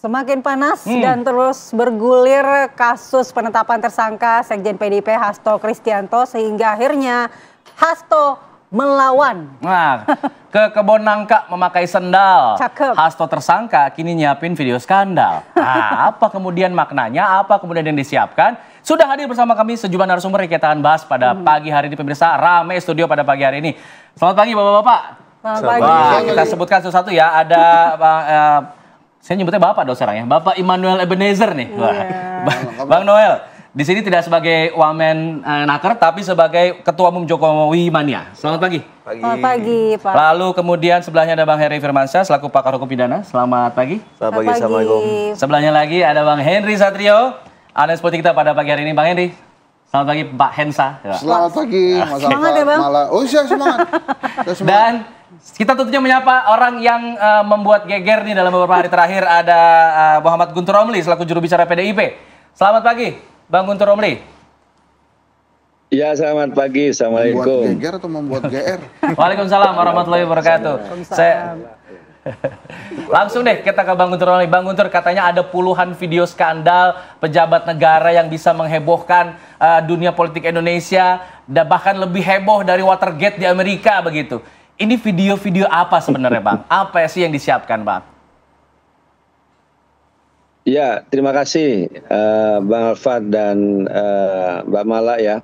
Semakin panas dan terus bergulir kasus penetapan tersangka Sekjen PDIP Hasto Kristianto sehingga akhirnya Hasto melawan. Nah, ke kebun nangka memakai sendal. Cakep. Hasto tersangka kini nyiapin video skandal. Nah, apa kemudian maknanya, apa kemudian yang disiapkan? Sudah hadir bersama kami sejumlah narasumber yang kita akan bahas pada pagi hari ini, pemirsa. Rame studio pada pagi hari ini. Selamat pagi Bapak-Bapak. Selamat pagi. Wah, kita sebutkan satu-satu ya. Ada saya nyebutnya Bapak dong sekarang ya. Bapak Immanuel Ebenezer nih. Bang Noel, di sini tidak sebagai wamen naker tapi sebagai Ketua Umum Jokowi Mania. Selamat pagi. Selamat pagi, Pak. Lalu kemudian sebelahnya ada Bang Heri Firmansyah selaku pakar hukum pidana. Selamat pagi. Selamat pagi. Assalamualaikum. Sebelahnya lagi ada Bang Henry Satrio, analis politik kita pada pagi hari ini. Bang Henry. Selamat pagi Pak Hensa. Selamat pagi Mas Semangat ya, Bang. Oh iya, semangat. Dan kita tentunya menyapa orang yang membuat geger nih dalam beberapa hari terakhir. Ada Muhammad Guntur Romli selaku juru bicara PDIP. Selamat pagi Bang Guntur Romli. Ya, selamat pagi. Assalamualaikum. Membuat geger atau membuat GR? Waalaikumsalam warahmatullahi wabarakatuh. Langsung deh kita ke Bang Guntur Romli. Bang Guntur, katanya ada puluhan video skandal pejabat negara yang bisa menghebohkan dunia politik Indonesia, dan bahkan lebih heboh dari Watergate di Amerika begitu. Ini video-video apa sebenarnya Bang? Apa sih yang disiapkan Bang? Ya, terima kasih Bang Alfad dan Mbak Mala ya.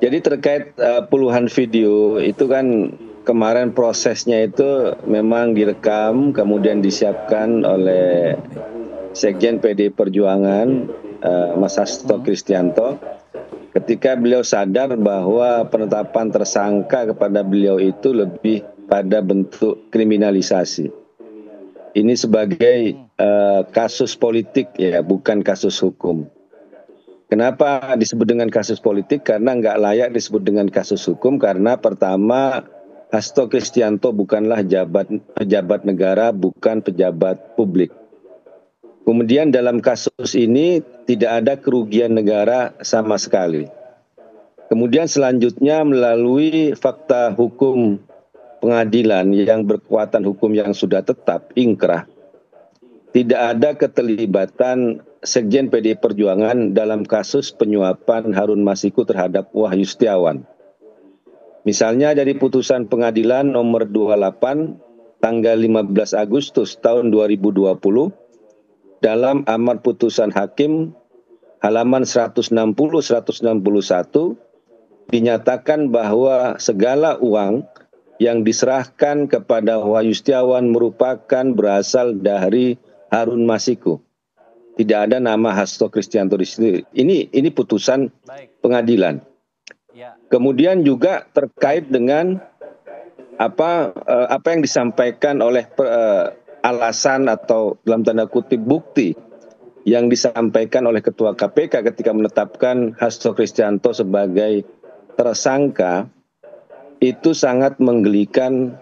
Jadi terkait puluhan video itu kan kemarin prosesnya itu memang direkam kemudian disiapkan oleh Sekjen PD Perjuangan Mas Hasto Kristianto. Ketika beliau sadar bahwa penetapan tersangka kepada beliau itu lebih pada bentuk kriminalisasi. Ini sebagai kasus politik ya, bukan kasus hukum. Kenapa disebut dengan kasus politik? Karena nggak layak disebut dengan kasus hukum karena pertama Hasto Kristianto bukanlah pejabat negara, bukan pejabat publik. Kemudian dalam kasus ini tidak ada kerugian negara sama sekali. Kemudian selanjutnya melalui fakta hukum pengadilan yang berkekuatan hukum yang sudah tetap, inkrah, tidak ada keterlibatan Sekjen PDI Perjuangan dalam kasus penyuapan Harun Masiku terhadap Wahyu Setiawan. Misalnya dari putusan pengadilan nomor 28 tanggal 15 Agustus tahun 2020, dalam amar putusan hakim halaman 160-161 dinyatakan bahwa segala uang yang diserahkan kepada Wahyu Setiawan merupakan berasal dari Harun Masiku. Tidak ada nama Hasto Kristianto di situ. Ini putusan pengadilan. Kemudian juga terkait dengan apa yang disampaikan oleh alasan atau dalam tanda kutip bukti yang disampaikan oleh Ketua KPK ketika menetapkan Hasto Kristianto sebagai tersangka itu sangat menggelikan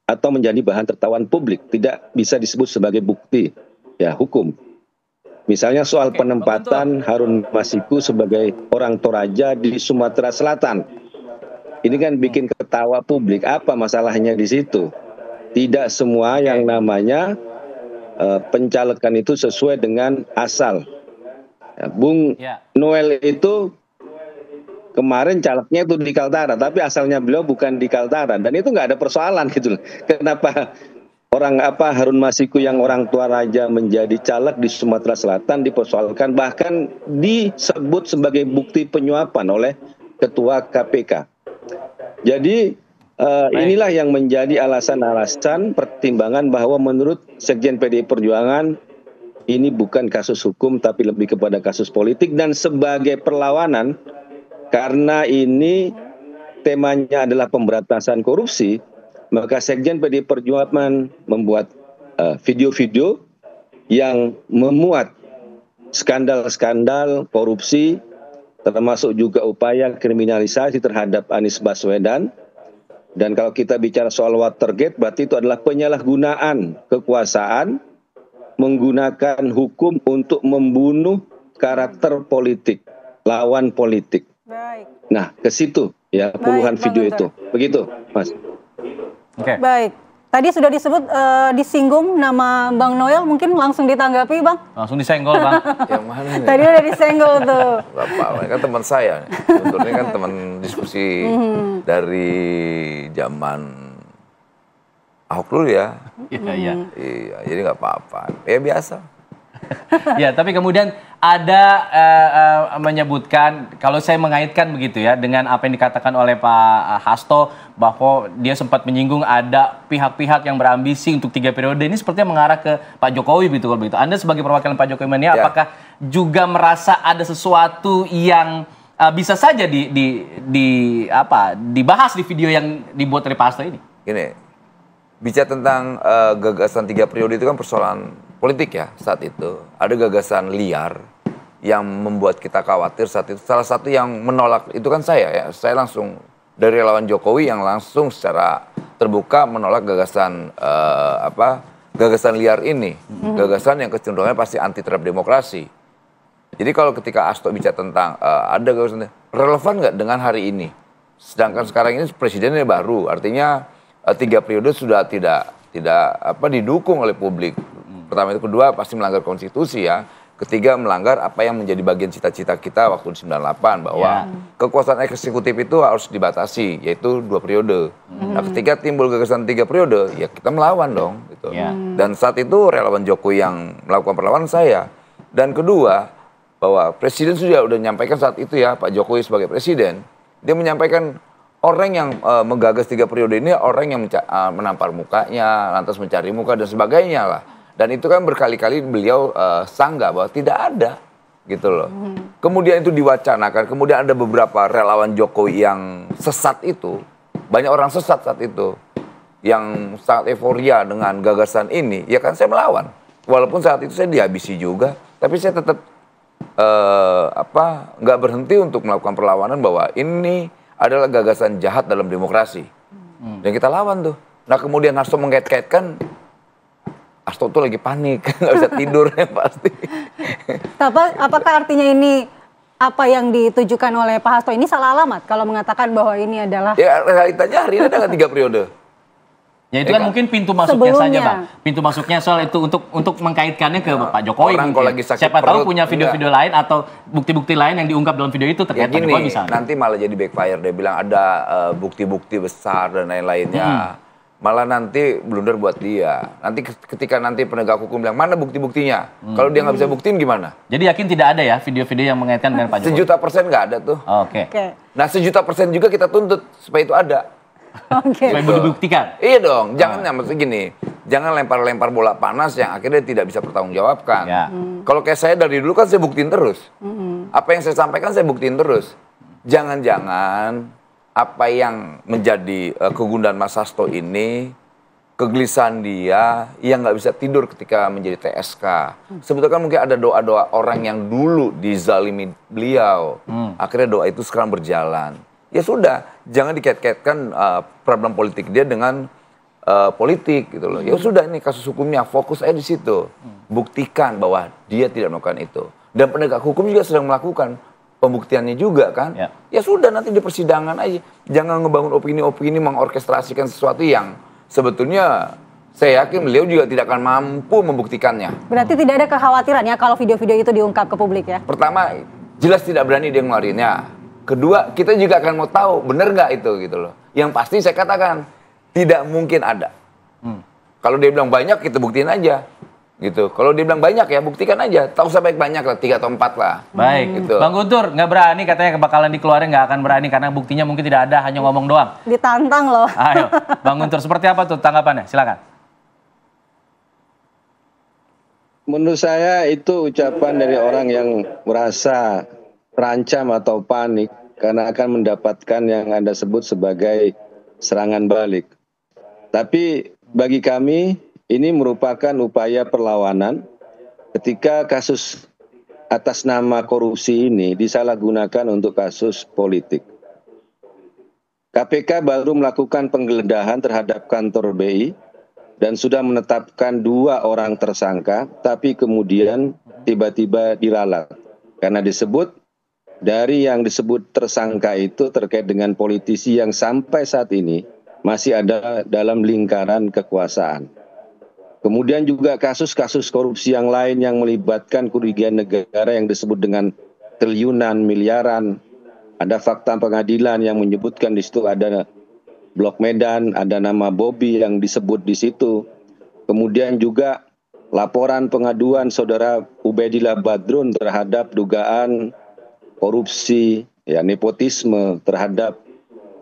atau menjadi bahan tertawan publik, tidak bisa disebut sebagai bukti ya hukum. Misalnya soal penempatan Harun Masiku sebagai orang Toraja di Sumatera Selatan. Ini kan bikin ketawa publik, apa masalahnya di situ? Tidak semua yang namanya pencalekan itu sesuai dengan asal. Ya, Bung Noel itu kemarin calegnya itu di Kaltara, tapi asalnya beliau bukan di Kaltara, dan itu nggak ada persoalan gitu loh. Kenapa Harun Masiku yang orang Toraja menjadi caleg di Sumatera Selatan dipersoalkan, bahkan disebut sebagai bukti penyuapan oleh Ketua KPK. Jadi inilah yang menjadi alasan-alasan pertimbangan bahwa menurut Sekjen PDI Perjuangan ini bukan kasus hukum tapi lebih kepada kasus politik, dan sebagai perlawanan karena ini temanya adalah pemberantasan korupsi, maka Sekjen PDI Perjuangan membuat video-video yang memuat skandal-skandal korupsi, termasuk juga upaya kriminalisasi terhadap Anies Baswedan. Dan kalau kita bicara soal Watergate, berarti itu adalah penyalahgunaan kekuasaan, menggunakan hukum untuk membunuh karakter politik, lawan politik. Baik. Nah, ke situ ya puluhan video itu. Begitu, Mas. Baik. Tadi sudah disebut disinggung nama Bang Noel, mungkin langsung ditanggapi Bang. Langsung disenggol Bang. Yang mana nih? Tadi udah disenggol tuh. Bapak, kan teman saya. Sebetulnya kan teman diskusi dari zaman Ahok dulu ya. Iya. Iya, jadi nggak apa-apa. Ya biasa. Ya, tapi kemudian ada menyebutkan, kalau saya mengaitkan begitu ya, dengan apa yang dikatakan oleh Pak Hasto, bahwa dia sempat menyinggung ada pihak-pihak yang berambisi untuk 3 periode, ini sepertinya mengarah ke Pak Jokowi begitu kalau begitu. Anda sebagai perwakilan Pak Jokowi mania, apakah juga merasa ada sesuatu yang bisa saja dibahas di video yang dibuat oleh Pak Hasto ini? Gini, bicara tentang gagasan 3 periode itu kan persoalan politik ya saat itu. Ada gagasan liar yang membuat kita khawatir saat itu. Salah satu yang menolak itu kan saya ya. Saya langsung dari relawan Jokowi yang langsung secara terbuka menolak gagasan gagasan liar ini. Gagasan yang kecenderungannya pasti anti terhadap demokrasi. Jadi kalau ketika Hasto bicara tentang ada gagasan relevan nggak dengan hari ini? Sedangkan sekarang ini presidennya baru, artinya 3 periode sudah tidak didukung oleh publik. Pertama itu, kedua pasti melanggar konstitusi ya. Ketiga melanggar apa yang menjadi bagian cita-cita kita waktu di 98 bahwa kekuasaan eksekutif itu harus dibatasi, yaitu 2 periode. Nah, ketika timbul gagasan 3 periode, ya kita melawan dong gitu. Dan saat itu relawan Jokowi yang melakukan perlawanan saya. Dan kedua, bahwa presiden sudah menyampaikan saat itu ya, Pak Jokowi sebagai presiden, dia menyampaikan orang yang menggagas 3 periode ini orang yang menampar mukanya, lantas mencari muka dan sebagainya lah. Dan itu kan berkali-kali beliau sanggah bahwa tidak ada gitu loh. Kemudian itu diwacanakan, kemudian ada beberapa relawan Jokowi yang sesat itu, banyak orang sesat saat itu, yang sangat euforia dengan gagasan ini, ya kan saya melawan. Walaupun saat itu saya dihabisi juga, tapi saya tetap nggak berhenti untuk melakukan perlawanan bahwa ini adalah gagasan jahat dalam demokrasi. Dan kita lawan tuh. Nah kemudian Hasto mengkait-kaitkan, Hasto tuh lagi panik, nggak bisa tidur ya pasti. Apakah artinya ini apa yang ditujukan oleh Pak Hasto ini salah alamat kalau mengatakan bahwa ini adalah... Ya realitanya hari ini ada 3 periode. Ya itu kan mungkin pintu masuknya saja Bang. Pintu masuknya soal itu untuk mengkaitkannya ke Pak Jokowi. Orang kalau lagi sakit siapa perut, tahu punya video-video lain atau bukti-bukti lain yang diungkap dalam video itu terkait Pak Jokowi misalnya. Nanti malah jadi backfire, dia bilang ada bukti-bukti besar dan lain-lainnya. Malah nanti blunder buat dia. Nanti ketika nanti penegak hukum bilang mana bukti-buktinya, kalau dia nggak bisa buktiin gimana? Jadi yakin tidak ada ya video-video yang mengaitkan dengan Pak Jokowi? 1.000.000% nggak ada tuh. Oke. Nah 1.000.000% juga kita tuntut supaya itu ada. Supaya dibuktikan. Iya dong, jangan maksudnya gini, jangan lempar-lempar bola panas yang akhirnya tidak bisa bertanggungjawabkan. Kalau kayak saya dari dulu kan saya buktiin terus. Apa yang saya sampaikan saya buktiin terus. Jangan-jangan apa yang menjadi kegundahan Mas Hasto ini, kegelisahan dia yang nggak bisa tidur ketika menjadi TSK. Sebetulnya kan mungkin ada doa-doa orang yang dulu dizalimi beliau. Akhirnya doa itu sekarang berjalan. Ya sudah, jangan dikait-kaitkan problem politik dia dengan politik gitu loh. Ya sudah, ini kasus hukumnya, fokus aja di situ. Buktikan bahwa dia tidak melakukan itu. Dan penegak hukum juga sedang melakukan pembuktiannya juga kan. Ya sudah, nanti di persidangan aja. Jangan ngebangun opini-opini, mengorkestrasikan sesuatu yang sebetulnya saya yakin beliau juga tidak akan mampu membuktikannya. Berarti tidak ada kekhawatiran ya kalau video-video itu diungkap ke publik ya? Pertama, jelas tidak berani dia ngeluarinnya. Kedua, kita juga akan mau tahu benar nggak itu gitu loh. Yang pasti saya katakan tidak mungkin ada. Kalau dia bilang banyak, kita buktiin aja. Gitu. Kalau dia bilang banyak ya buktikan aja. Tahu sampai banyak lah, 3 atau 4 lah. Baik. Gitu. Bang Guntur nggak berani katanya bakalan dikeluarin, nggak akan berani karena buktinya mungkin tidak ada, hanya ngomong doang. Ditantang loh. Ayo, Bang Guntur seperti apa tuh tanggapannya? Silakan. Menurut saya itu ucapan dari orang yang merasa terancam atau panik karena akan mendapatkan yang Anda sebut sebagai serangan balik. Tapi bagi kami ini merupakan upaya perlawanan ketika kasus atas nama korupsi ini disalahgunakan untuk kasus politik. KPK baru melakukan penggeledahan terhadap kantor BI dan sudah menetapkan 2 orang tersangka, tapi kemudian tiba-tiba diralat. Karena disebut dari yang disebut tersangka itu terkait dengan politisi yang sampai saat ini masih ada dalam lingkaran kekuasaan. Kemudian juga kasus-kasus korupsi yang lain yang melibatkan kerugian negara yang disebut dengan triliunan, miliaran. Ada fakta pengadilan yang menyebutkan di situ ada Blok Medan, ada nama Bobby yang disebut di situ. Kemudian juga laporan pengaduan saudara Ubaidillah Badrun terhadap dugaan korupsi, ya nepotisme terhadap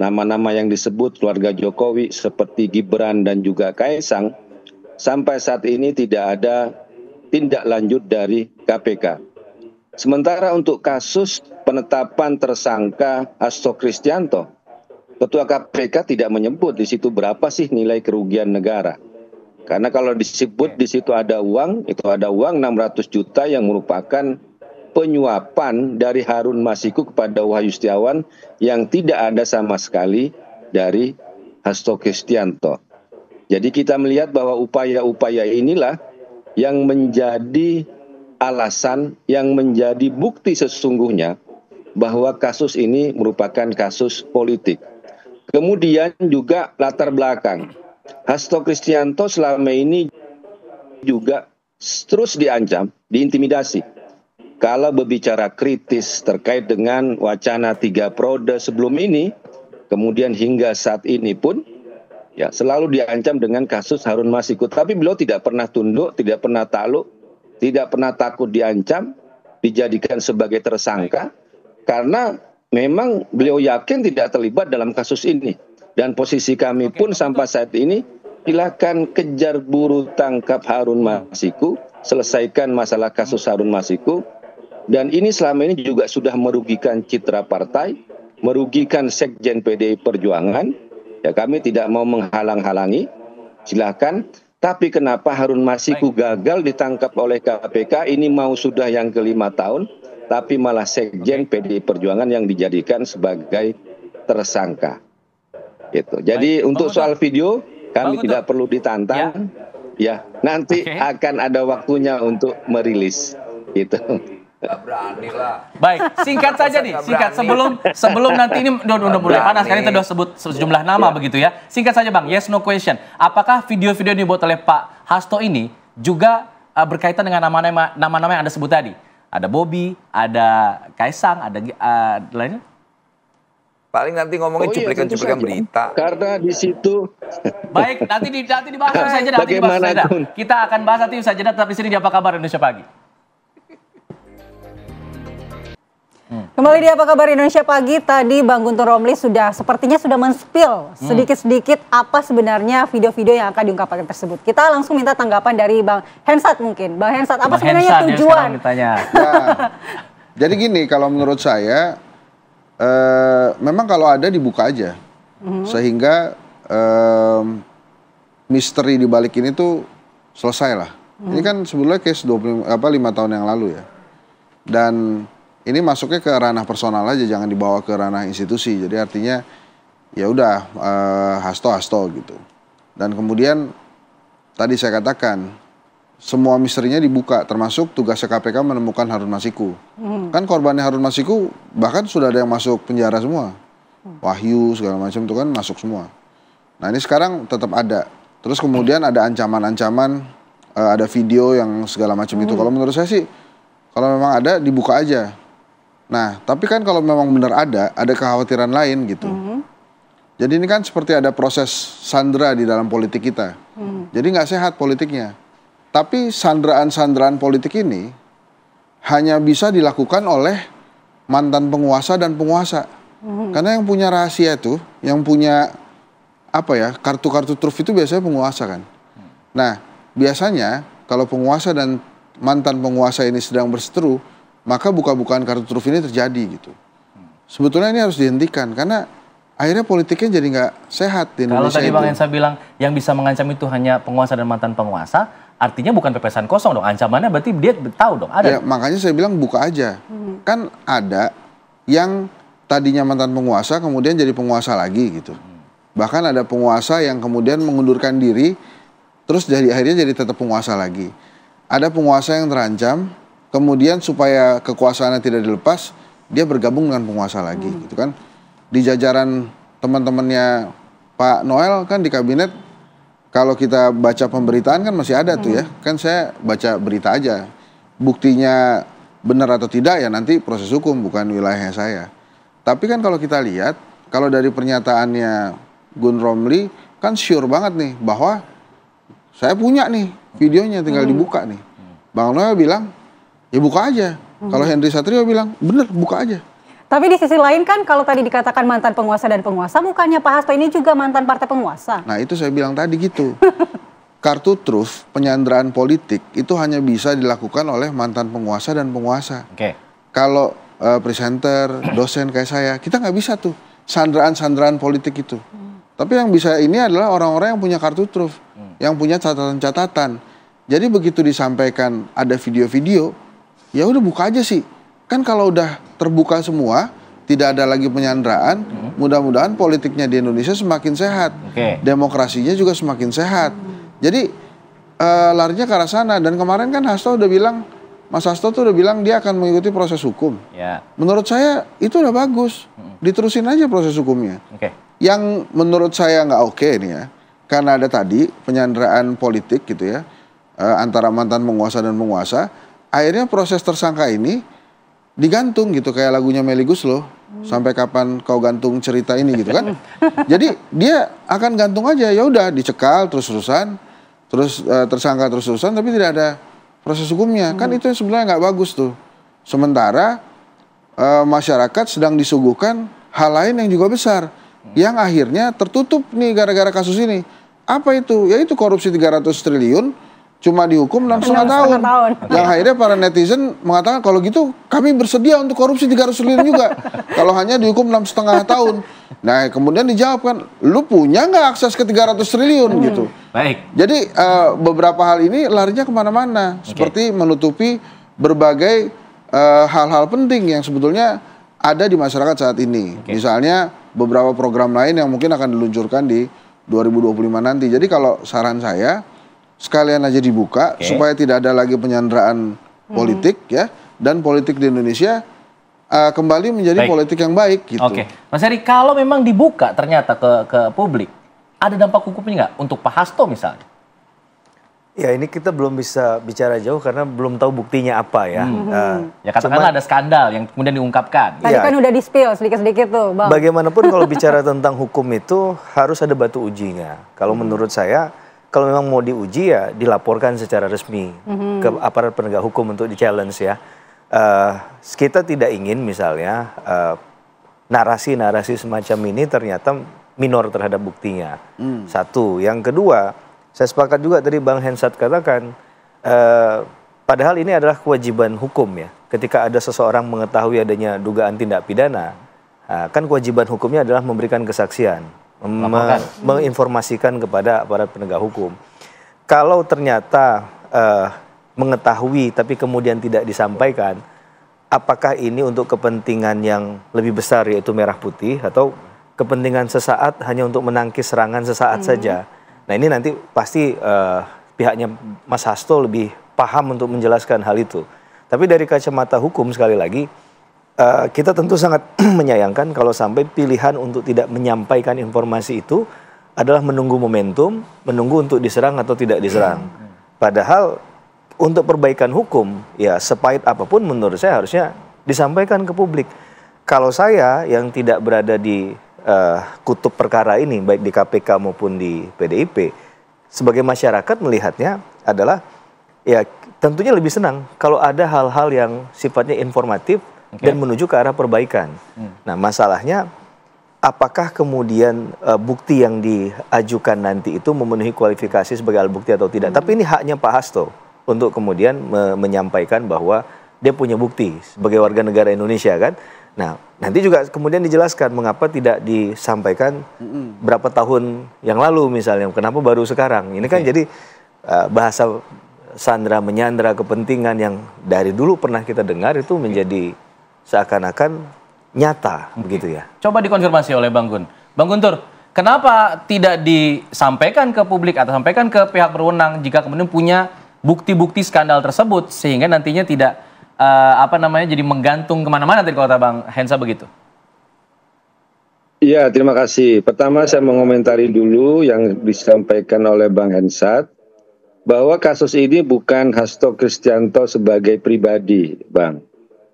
nama-nama yang disebut keluarga Jokowi seperti Gibran dan juga Kaisang. Sampai saat ini tidak ada tindak lanjut dari KPK. Sementara untuk kasus penetapan tersangka Hasto Kristianto, Ketua KPK tidak menyebut di situ berapa sih nilai kerugian negara. Karena kalau disebut di situ ada uang, itu ada uang 600 juta yang merupakan penyuapan dari Harun Masiku kepada Wahyu Setiawan yang tidak ada sama sekali dari Hasto Kristianto. Jadi kita melihat bahwa upaya-upaya inilah yang menjadi alasan, yang menjadi bukti sesungguhnya bahwa kasus ini merupakan kasus politik. Kemudian juga latar belakang. Hasto Kristianto selama ini juga terus diancam, diintimidasi. Kalau berbicara kritis terkait dengan wacana 3 periode sebelum ini, kemudian hingga saat ini pun, ya selalu diancam dengan kasus Harun Masiku. Tapi beliau tidak pernah tunduk, tidak pernah takluk, tidak pernah takut diancam, dijadikan sebagai tersangka, karena memang beliau yakin tidak terlibat dalam kasus ini. Dan posisi kami pun sampai saat ini, silakan kejar buru tangkap Harun Masiku, selesaikan masalah kasus Harun Masiku. Dan ini selama ini juga sudah merugikan citra partai, merugikan Sekjen PDI Perjuangan. Ya, kami tidak mau menghalang-halangi, silakan. Tapi kenapa Harun Masiku gagal ditangkap oleh KPK? Ini mau sudah yang ke-5 tahun, tapi malah Sekjen PDI Perjuangan yang dijadikan sebagai tersangka. Gitu. Jadi untuk soal video, kami tidak perlu ditantang. Ya, nanti akan ada waktunya untuk merilis. Gitu. Gak berani lah. Baik, singkat saja nih, singkat sebelum nanti ini udah mulai panas kan, kita udah sebut sejumlah nama begitu ya. Singkat saja Bang, yes no question. Apakah video-video yang dibuat oleh Pak Hasto ini juga berkaitan dengan nama-nama yang Anda sebut tadi? Ada Bobby, ada Kaisang, ada lainnya? Paling nanti ngomongin cuplikan-cuplikan berita. Karena di situ. Baik, nanti dibahas saja. Kita akan bahas nanti saja. Tetap di sini di Apa Kabar Indonesia Pagi. Kembali di Apa Kabar Indonesia Pagi, tadi Bang Guntur Romli sepertinya sudah men-spill sedikit-sedikit apa sebenarnya video-video yang akan diungkapkan tersebut. Kita langsung minta tanggapan dari Bang Hensat mungkin. Bang Hensat, apa sebenarnya tujuan? Jadi gini, kalau menurut saya, memang kalau ada dibuka aja. Sehingga misteri di balik ini tuh selesai lah. Ini kan sebetulnya case 5 tahun yang lalu ya. Dan ini masuknya ke ranah personal aja, jangan dibawa ke ranah institusi. Jadi artinya ya udah Hasto gitu. Dan kemudian tadi saya katakan semua misterinya dibuka, termasuk tugas KPK menemukan Harun Masiku. Kan korbannya Harun Masiku bahkan sudah ada yang masuk penjara semua. Wahyu segala macam itu kan masuk semua. Nah ini sekarang tetap ada. Terus kemudian ada ancaman-ancaman, ada video yang segala macam itu. Kalau menurut saya sih, kalau memang ada dibuka aja. Nah, tapi kan kalau memang benar ada kekhawatiran lain gitu. Jadi ini kan seperti ada proses sandera di dalam politik kita. Jadi nggak sehat politiknya. Tapi sandraan-sandraan politik ini hanya bisa dilakukan oleh mantan penguasa dan penguasa. Karena yang punya rahasia itu, yang punya kartu-kartu truf itu biasanya penguasa kan. Nah, biasanya kalau penguasa dan mantan penguasa ini sedang berseteru, maka buka-bukaan kartu truf ini terjadi gitu. Sebetulnya ini harus dihentikan karena akhirnya politiknya jadi nggak sehat di Indonesia. Kalau tadi Bang Hensa bilang yang bisa mengancam itu hanya penguasa dan mantan penguasa, artinya bukan pepesan kosong dong. Ancamannya berarti dia tahu dong, ada. Ya, makanya saya bilang buka aja. Kan ada yang tadinya mantan penguasa kemudian jadi penguasa lagi gitu. Bahkan ada penguasa yang kemudian mengundurkan diri terus akhirnya jadi tetap penguasa lagi. Ada penguasa yang terancam, kemudian supaya kekuasaannya tidak dilepas, dia bergabung dengan penguasa lagi, gitu kan. Di jajaran teman-temannya Pak Noel kan di kabinet, kalau kita baca pemberitaan kan masih ada tuh ya. Kan saya baca berita aja. Buktinya benar atau tidak ya nanti proses hukum, bukan wilayahnya saya. Tapi kan kalau kita lihat, kalau dari pernyataannya Gun Romli, kan sure banget nih bahwa saya punya nih videonya, tinggal dibuka nih. Bang Noel bilang, ya buka aja. Kalau Henry Satrio bilang, bener buka aja. Tapi di sisi lain kan kalau tadi dikatakan mantan penguasa dan penguasa, bukannya Pak Hasto ini juga mantan partai penguasa? Nah itu saya bilang tadi gitu. Kartu truf penyanderaan politik itu hanya bisa dilakukan oleh mantan penguasa dan penguasa. Kalau presenter, dosen kayak saya, kita nggak bisa tuh sandraan-sandraan politik itu. Tapi yang bisa ini adalah orang-orang yang punya kartu truf, yang punya catatan-catatan. Jadi begitu disampaikan ada video-video, ya udah buka aja sih. Kan kalau udah terbuka semua, tidak ada lagi penyanderaan, mudah-mudahan politiknya di Indonesia semakin sehat. Demokrasinya juga semakin sehat. Jadi larinya ke arah sana. Dan kemarin kan Hasto udah bilang, Mas Hasto tuh udah bilang dia akan mengikuti proses hukum. Menurut saya itu udah bagus. Diterusin aja proses hukumnya. Yang menurut saya nggak oke nih ya, karena ada tadi penyanderaan politik gitu ya, antara mantan penguasa dan penguasa, akhirnya proses tersangka ini digantung gitu kayak lagunya Melly Goeslaw, sampai kapan kau gantung cerita ini gitu kan. Jadi dia akan gantung aja, ya udah dicekal terus-terusan, terus tersangka terus-terusan tapi tidak ada proses hukumnya. Kan itu sebenarnya nggak bagus tuh. Sementara masyarakat sedang disuguhkan hal lain yang juga besar, yang akhirnya tertutup nih gara-gara kasus ini. Apa itu? Yaitu korupsi 300 triliun cuma dihukum 6,5 tahun. Yang akhirnya para netizen mengatakan kalau gitu kami bersedia untuk korupsi 300 triliun juga. Kalau hanya dihukum 6,5 tahun. Nah kemudian dijawab kan, lu punya nggak akses ke 300 triliun gitu. Jadi beberapa hal ini larinya kemana-mana. Seperti menutupi berbagai hal-hal penting yang sebetulnya ada di masyarakat saat ini. Misalnya beberapa program lain yang mungkin akan diluncurkan di 2025 nanti. Jadi kalau saran saya, sekalian aja dibuka supaya tidak ada lagi penyanderaan politik ya, dan politik di Indonesia kembali menjadi politik yang baik gitu. Mas Heri, kalau memang dibuka ternyata ke publik, ada dampak hukumnya nggak untuk Pak Hasto misalnya? Ya ini kita belum bisa bicara jauh karena belum tahu buktinya apa ya. Ya katakanlah ada skandal yang kemudian diungkapkan. Tadi kan udah di-spill sedikit-sedikit tuh, Bang. Bagaimanapun kalau bicara tentang hukum itu harus ada batu ujinya. Kalau menurut saya, kalau memang mau diuji ya dilaporkan secara resmi ke aparat penegak hukum untuk di-challenge ya. Kita tidak ingin misalnya narasi-narasi semacam ini ternyata minor terhadap buktinya. Satu. Yang kedua, saya sepakat juga tadi Bang Hensat katakan, padahal ini adalah kewajiban hukum ya. Ketika ada seseorang mengetahui adanya dugaan tindak pidana, kan kewajiban hukumnya adalah memberikan kesaksian, menginformasikan kepada aparat penegak hukum. Kalau ternyata mengetahui tapi kemudian tidak disampaikan, apakah ini untuk kepentingan yang lebih besar yaitu merah putih atau kepentingan sesaat hanya untuk menangkis serangan sesaat saja? Nah ini nanti pasti pihaknya Mas Hasto lebih paham untuk menjelaskan hal itu. Tapi dari kacamata hukum sekali lagi, kita tentu sangat menyayangkan kalau sampai pilihan untuk tidak menyampaikan informasi itu adalah menunggu momentum, menunggu untuk diserang atau tidak diserang. Padahal untuk perbaikan hukum, ya sepahit apapun menurut saya harusnya disampaikan ke publik. Kalau saya yang tidak berada di kutub perkara ini, baik di KPK maupun di PDIP, sebagai masyarakat melihatnya adalah ya tentunya lebih senang kalau ada hal-hal yang sifatnya informatif dan menuju ke arah perbaikan. Nah masalahnya apakah kemudian bukti yang diajukan nanti itu memenuhi kualifikasi sebagai alat bukti atau tidak. Tapi ini haknya Pak Hasto untuk kemudian menyampaikan bahwa dia punya bukti sebagai warga negara Indonesia kan. Nah, nanti juga kemudian dijelaskan mengapa tidak disampaikan berapa tahun yang lalu misalnya, kenapa baru sekarang. Ini kan jadi bahasa sandra menyandra kepentingan yang dari dulu pernah kita dengar itu menjadi seakan-akan nyata begitu ya. Coba dikonfirmasi oleh Bang Gun. Bang Guntur, kenapa tidak disampaikan ke publik atau sampaikan ke pihak berwenang jika kemudian punya bukti-bukti skandal tersebut sehingga nantinya tidak jadi menggantung kemana-mana tadi kalau kata Bang Hensa begitu? Iya, terima kasih. Pertama saya mengomentari dulu yang disampaikan oleh Bang Hensat, bahwa kasus ini bukan Hasto Kristianto sebagai pribadi, Bang.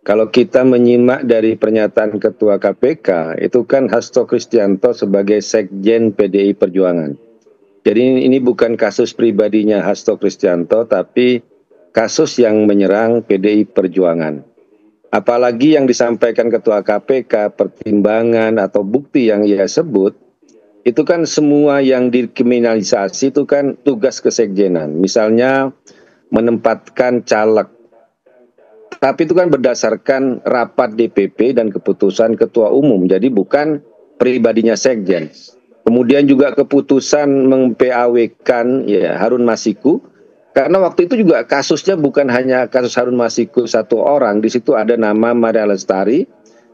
Kalau kita menyimak dari pernyataan Ketua KPK, itu kan Hasto Kristianto sebagai Sekjen PDI Perjuangan. Jadi ini bukan kasus pribadinya Hasto Kristianto, tapi kasus yang menyerang PDI Perjuangan. Apalagi yang disampaikan Ketua KPK, pertimbangan atau bukti yang ia sebut, itu kan semua yang dikriminalisasi itu kan tugas kesekjenan. Misalnya menempatkan caleg. Tapi itu kan berdasarkan rapat DPP dan keputusan Ketua Umum. Jadi bukan pribadinya sekjen. Kemudian juga keputusan meng-PAW-kan ya, Harun Masiku. Karena waktu itu juga kasusnya bukan hanya kasus Harun Masiku satu orang. Di situ ada nama Maria Lestari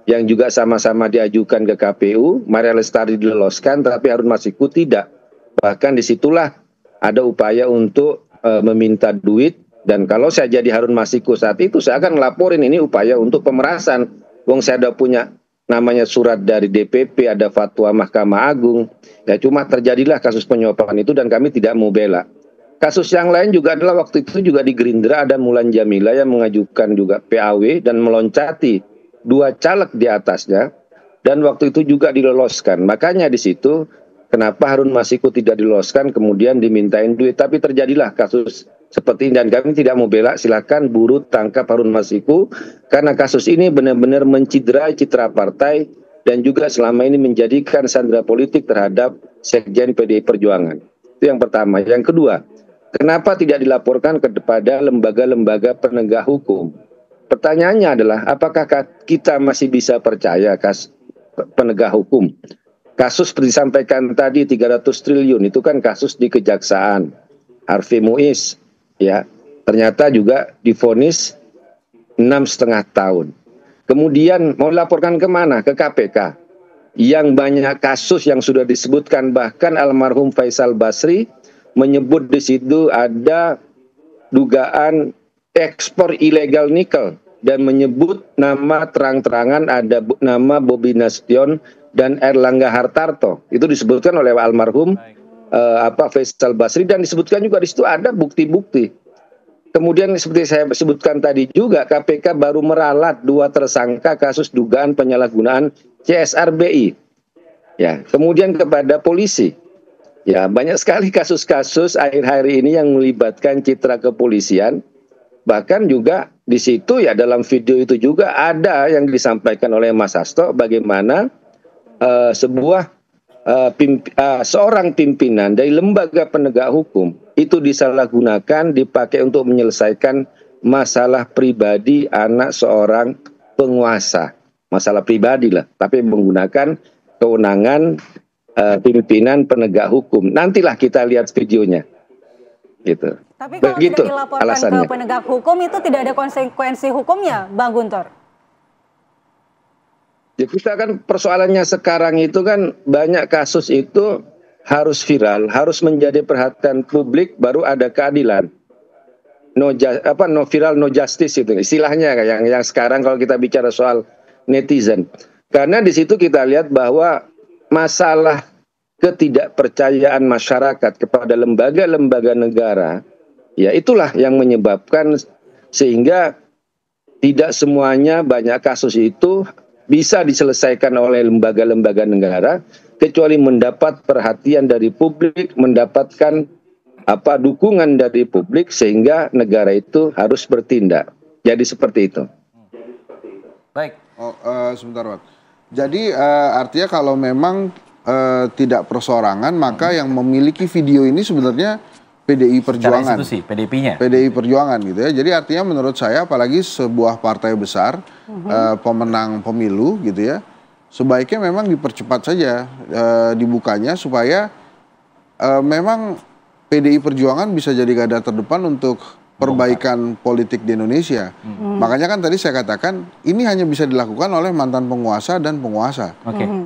yang juga sama-sama diajukan ke KPU. Maria Lestari diloloskan tapi Harun Masiku tidak. Bahkan disitulah ada upaya untuk meminta duit. Dan kalau saya jadi Harun Masiku saat itu, saya akan laporin ini upaya untuk pemerasan. Wong saya ada punya namanya surat dari DPP, ada fatwa Mahkamah Agung. Ya cuma terjadilah kasus penyuapan itu dan kami tidak mau bela. Kasus yang lain juga adalah waktu itu juga di Gerindra ada Mulan Jamila yang mengajukan juga PAW dan meloncati 2 caleg di atasnya. Dan waktu itu juga diloloskan. Makanya di situ kenapa Harun Masiku tidak diloloskan kemudian dimintain duit. Tapi terjadilah kasus seperti ini dan kami tidak mau bela, silakan buru tangkap Harun Masiku karena kasus ini benar-benar menciderai citra partai dan juga selama ini menjadikan sandera politik terhadap Sekjen PDI Perjuangan. Itu yang pertama. Yang kedua, kenapa tidak dilaporkan kepada lembaga-lembaga penegak hukum? Pertanyaannya adalah apakah kita masih bisa percaya penegak hukum? Kasus seperti disampaikan tadi 300 triliun itu kan kasus di Kejaksaan. Harvey Muiz ya ternyata juga divonis 6,5 tahun. Kemudian mau laporkan kemana? Ke KPK. Yang banyak kasus yang sudah disebutkan, bahkan almarhum Faisal Basri menyebut di situ ada dugaan ekspor ilegal nikel dan menyebut nama terang-terangan ada nama Bobi Nasution dan Erlangga Hartarto. Itu disebutkan oleh almarhum Faisal Basri dan disebutkan juga di situ ada bukti-bukti. Kemudian seperti saya sebutkan tadi juga KPK baru meralat 2 tersangka kasus dugaan penyalahgunaan CSR-BI. Ya, kemudian kepada polisi. Ya, banyak sekali kasus-kasus akhir-akhir ini yang melibatkan citra kepolisian. Bahkan juga di situ ya dalam video itu juga ada yang disampaikan oleh Mas Hasto bagaimana seorang pimpinan dari lembaga penegak hukum itu disalahgunakan, dipakai untuk menyelesaikan masalah pribadi anak seorang penguasa. Masalah pribadi lah, tapi menggunakan kewenangan pimpinan penegak hukum. Nantilah kita lihat videonya. Gitu. Tapi kalau begitu tidak dilaporkan alasannya ke penegak hukum itu tidak ada konsekuensi hukumnya, Bang Guntur? Ya kita kan persoalannya sekarang itu kan banyak kasus itu harus viral, harus menjadi perhatian publik baru ada keadilan. No viral no justice itu istilahnya yang sekarang kalau kita bicara soal netizen. Karena di situ kita lihat bahwa masalah ketidakpercayaan masyarakat kepada lembaga-lembaga negara, ya itulah yang menyebabkan sehingga tidak semuanya banyak kasus itu bisa diselesaikan oleh lembaga-lembaga negara kecuali mendapat perhatian dari publik, mendapatkan dukungan dari publik sehingga negara itu harus bertindak. Jadi seperti itu. Baik. Sebentar, Pak. Jadi artinya kalau memang tidak perseorangan, maka yang memiliki video ini sebenarnya PDI Perjuangan. Institusi, PDP-nya. PDI Perjuangan gitu ya. Jadi artinya menurut saya apalagi sebuah partai besar, pemenang pemilu gitu ya, sebaiknya memang dipercepat saja dibukanya supaya memang PDI Perjuangan bisa jadi garda terdepan untuk perbaikan politik di Indonesia. Makanya kan tadi saya katakan ini hanya bisa dilakukan oleh mantan penguasa dan penguasa.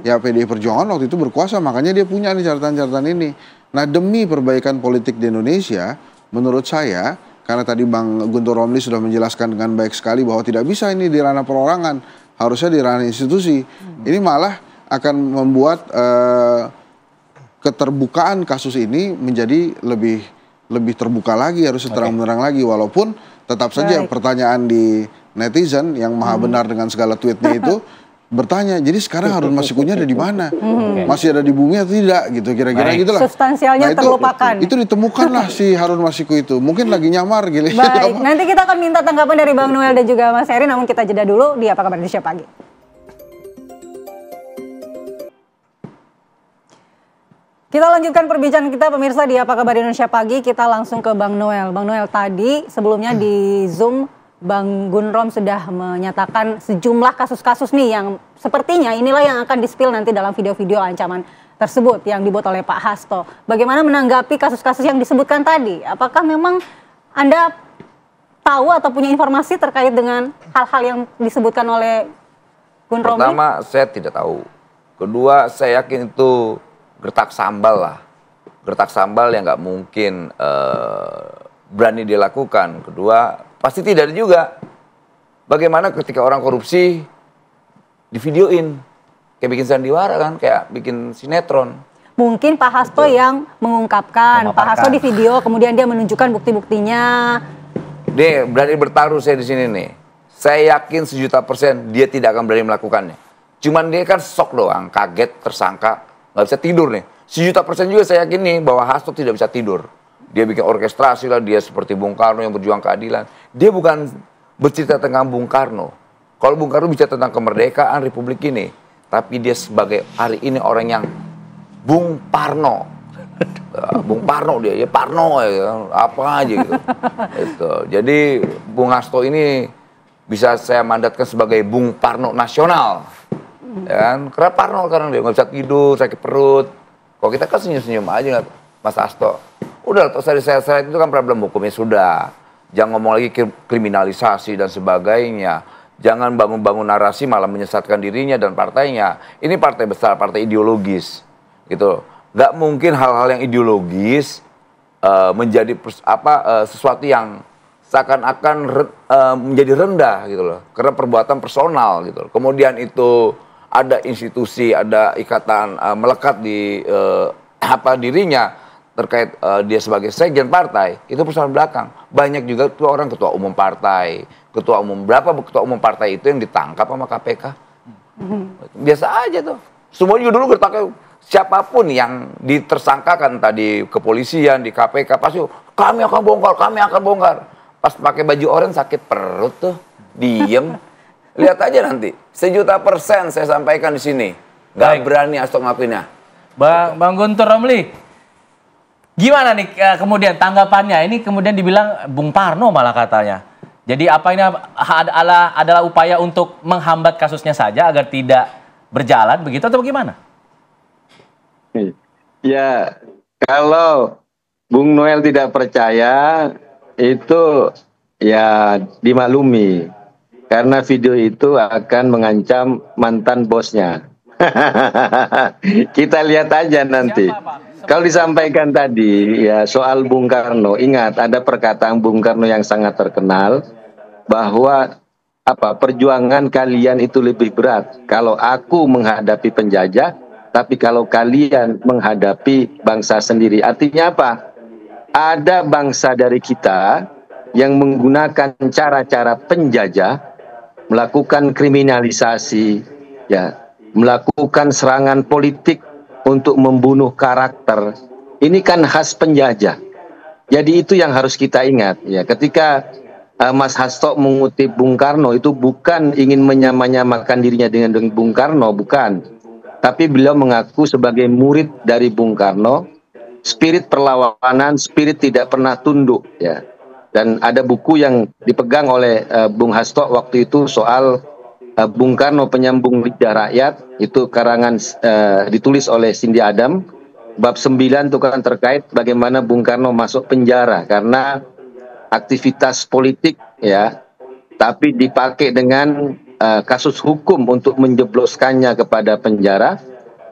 Ya PDI Perjuangan waktu itu berkuasa, makanya dia punya nih catatan-catatan ini. Nah demi perbaikan politik di Indonesia, menurut saya, karena tadi Bang Guntur Romli sudah menjelaskan dengan baik sekali bahwa tidak bisa ini di ranah perorangan, harusnya di ranah institusi. Ini malah akan membuat keterbukaan kasus ini menjadi lebih terbuka lagi, harus terang-benderang lagi, walaupun tetap saja pertanyaan di netizen yang maha benar dengan segala tweetnya itu bertanya, jadi sekarang Harun Masikunya ada di mana? Masih ada di bumi atau tidak? Gitu, kira-kira gitulah. Substansialnya terlupakan. Itu ditemukanlah si Harun Masiku itu. Mungkin lagi nyamar gitu. Baik, nanti kita akan minta tanggapan dari Bang Noel dan juga Mas Heri, namun kita jeda dulu di Apa Kabar Indonesia Pagi. Kita lanjutkan perbincangan kita pemirsa di Apa Kabar Indonesia Pagi. Kita langsung ke Bang Noel. Bang Noel, tadi sebelumnya di Zoom Bang Gun Rom sudah menyatakan sejumlah kasus-kasus nih yang sepertinya inilah yang akan di-spill nanti dalam video-video ancaman tersebut yang dibuat oleh Pak Hasto. Bagaimana menanggapi kasus-kasus yang disebutkan tadi? Apakah memang Anda tahu atau punya informasi terkait dengan hal-hal yang disebutkan oleh Gun Rom? Pertama, saya tidak tahu. Kedua, saya yakin itu gertak sambal lah. Gertak sambal yang nggak mungkin berani dilakukan. Kedua, pasti tidak ada juga. Bagaimana ketika orang korupsi di videoin, kayak bikin sandiwara kan, kayak bikin sinetron. Mungkin Pak Hasto yang mengungkapkan. Pak Hasto di video, kemudian dia menunjukkan bukti-buktinya. Dia berani bertaruh saya di sini nih. Saya yakin 1.000.000% dia tidak akan berani melakukannya. Cuman dia kan shock doang, kaget, tersangka, nggak bisa tidur nih. 1.000.000% juga saya yakin nih bahwa Hasto tidak bisa tidur. Dia bikin orkestrasi lah, dia seperti Bung Karno yang berjuang keadilan. Dia bukan bercerita tentang Bung Karno. Kalau Bung Karno bicara tentang kemerdekaan Republik ini, tapi dia sebagai hari ini orang yang Bung Parno. Bung Parno dia, ya Parno ya, apa aja gitu. Itu. Jadi Bung Hasto ini bisa saya mandatkan sebagai Bung Parno nasional. Ya kan? Karena Parno karena dia nggak bisa tidur, sakit perut. Kalau kita kan senyum-senyum aja Mas Hasto. Udah, atau seret-seret itu kan problem hukumnya sudah. Jangan ngomong lagi kriminalisasi dan sebagainya. Jangan bangun-bangun narasi malah menyesatkan dirinya dan partainya. Ini partai besar, partai ideologis. Gitu. Gak mungkin hal-hal yang ideologis menjadi sesuatu yang seakan-akan menjadi rendah gitu loh. Karena perbuatan personal gitu loh. Kemudian itu ada institusi, ada ikatan melekat di dirinya. Terkait dia sebagai sekjen partai, itu persoalan belakang. Banyak juga tuh orang ketua umum partai, berapa ketua umum partai itu yang ditangkap sama KPK. Biasa aja tuh. Semua juga dulu gertaknya siapapun yang ditersangkakan tadi kepolisian, di KPK, pasti kami akan bongkar. Pas pakai baju oranye sakit perut tuh, diem. Lihat aja nanti, 1.000.000% saya sampaikan di sini. Gak berani Hasto ngakuinnya. Bang Guntur Romli. Gimana nih kemudian tanggapannya? Ini kemudian dibilang Bung Parno malah katanya. Jadi apa ini adalah upaya untuk menghambat kasusnya saja agar tidak berjalan begitu atau bagaimana? Ya, kalau Bung Noel tidak percaya itu ya dimaklumi. Karena video itu akan mengancam mantan bosnya. Kita lihat aja nanti. Kalau disampaikan tadi ya soal Bung Karno, ingat ada perkataan Bung Karno yang sangat terkenal bahwa perjuangan kalian itu lebih berat kalau aku menghadapi penjajah, tapi kalau kalian menghadapi bangsa sendiri. Artinya apa? Ada bangsa dari kita yang menggunakan cara-cara penjajah, melakukan kriminalisasi, ya, melakukan serangan politik untuk membunuh karakter. Ini kan khas penjajah. Jadi itu yang harus kita ingat ya. Ketika Mas Hasto mengutip Bung Karno itu bukan ingin menyamakan dirinya dengan Bung Karno, bukan. Tapi beliau mengaku sebagai murid dari Bung Karno, spirit perlawanan, spirit tidak pernah tunduk ya. Dan ada buku yang dipegang oleh Bung Hasto waktu itu soal Bung Karno Penyambung Lidah Rakyat, itu karangan ditulis oleh Cindy Adam. Bab 9 itu kan terkait bagaimana Bung Karno masuk penjara karena aktivitas politik ya, tapi dipakai dengan kasus hukum untuk menjebloskannya kepada penjara,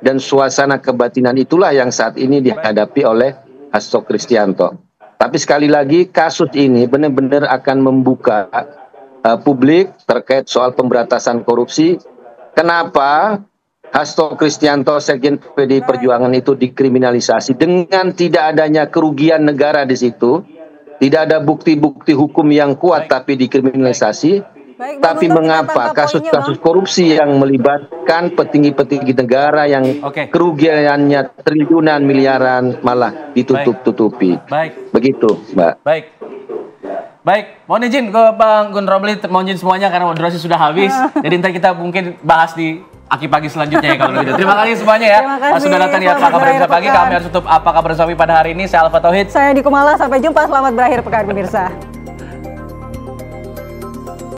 dan suasana kebatinan itulah yang saat ini dihadapi oleh Hasto Kristianto. Tapi sekali lagi kasus ini benar-benar akan membuka publik terkait soal pemberantasan korupsi. Kenapa? Hasto Kristianto, Sekjen PDI Perjuangan itu dikriminalisasi dengan tidak adanya kerugian negara di situ, tidak ada bukti-bukti hukum yang kuat tapi dikriminalisasi. Tapi mengapa kasus-kasus korupsi yang melibatkan petinggi-petinggi negara yang kerugiannya triliunan miliaran malah ditutup-tutupi? Begitu, Mbak. Baik, mohon izin ke Bang Gun Romli, mohon izin semuanya karena durasi sudah habis. Jadi nanti kita mungkin bahas di Aki Pagi selanjutnya ya kalau begitu. Terima kasih semuanya ya. Sudah datang di Apa Kabar Indonesia Pagi. Kami harus tutup Apa Kabar Indonesia Pagi pada hari ini. Saya Alfa Tauhid. Saya Diko Mala. Sampai jumpa. Selamat berakhir pekan pemirsa.